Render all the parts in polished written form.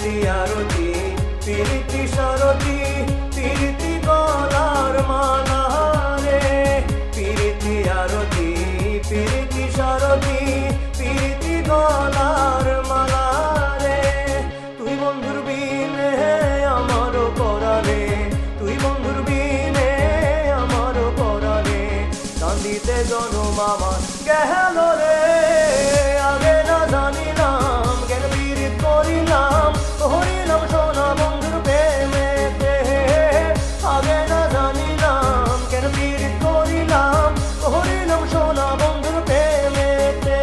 পিরিতি আরতি পিরিতি সারতি পিরিতি গলার মালা রে পিরিতি আরতি পিরিতি সারতি পিরিতি গলার মালা রে তুই বন্ধুর বিনে আমার পরাণে তুই বন্ধুর বিনে আমার পরাণে কান্দিতে জনম আমার গেল রে আগে না জানিলাম কেন পিরিত করিলাম হরিলাম সোনা বন্ধুর প্রেমেতে আগে না জানিলাম কেন পিরিত করিলাম হরিলাম সোনা বন্ধুর প্রেমেতে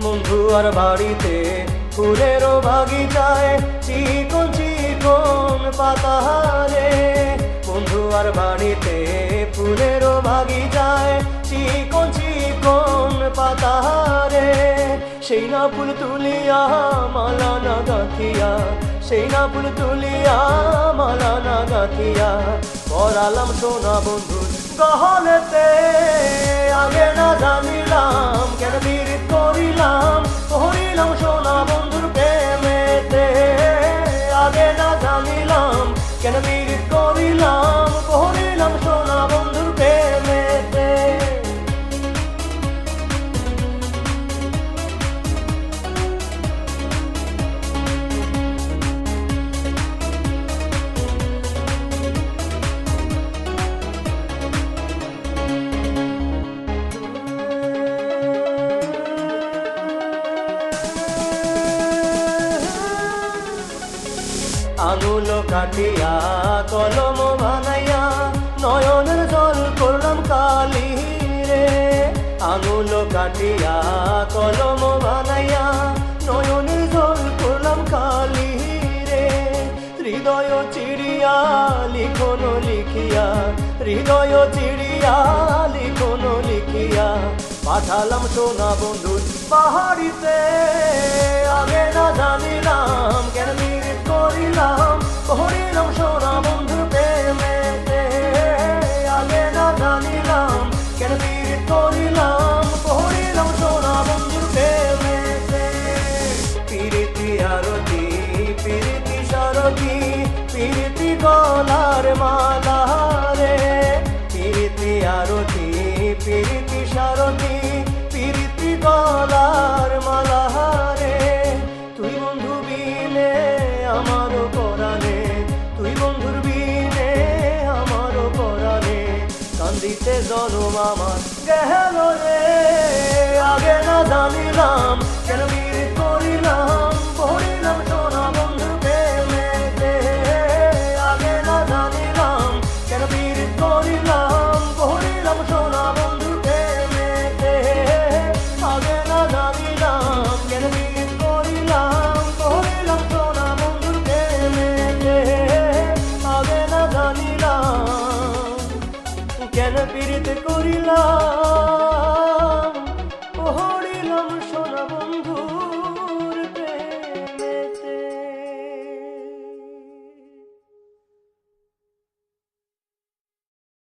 বন্ধু আর বাড়িতে ফুলেরও বাগিচায় চিকন চিকন পাতা রে বন্ধু আর বাড়িতে ফুলেরও বাগিচায় চিকন চিকন পাতা রে সেই না ফুল তুলিয়া মালা না গাঁথিয়া সেই না ফুল তুলিয়া মালা না গাঁথিয়া পরালাম সোনা বন্ধুর গহনেতে আগে না জানিলাম কেন পিরিত করিলাম হরিলাম সোনা বন্ধুর প্রেমেতে আগে না জানিলাম কেন পিরিত করিলাম হরিলাম সোনা বন্ধুর প্রেমেতে আঙুল কাটিয়া কলম বানাইয়া নয়নের জল করলাম কালি রে আঙুল কাটিয়া কলম বানাইয়া নয়নের জল করলাম কালি রে হৃদয় চিড়িয়া লিখন লিখিয়া হৃদয় চিড়িয়া লিখন লিখিয়া পাঠালাম সোনা বন্ধুর পাহাড়িতে আগে না জানিলাম কেন পিরিত করিলাম হরিলাম সোনা বন্ধুর প্রেমেতে আগে না জানিলাম কেন পিরিত করিলাম হরিলাম সোনা বন্ধুর প্রেমেতে পিরিতি আরতি পিরিতি সারতি পিরিতি গলার মালা রে পিরিতি আরতি পিরিতি সারতি পিরিতি গলার মালা রে তুই বন্ধু বিনে আমার পরাণে তুই বন্ধুর বিনে আমার পরাণে কান্দিতে জনম আমার গেল রে আগে না জানিলাম কেন পিরিত করিলাম হরিলাম সোনা বন্ধুর প্রেমেতে আগে না জানিলাম কেন পিরিত করিলাম হরিলাম সোনা বন্ধুর প্রেমেতে আগে না জানিলাম কেন পিরিত করিলাম হরিলাম সোনা বন্ধুর প্রেমেতে আগে না জানিলাম কেন পিরিত করিলাম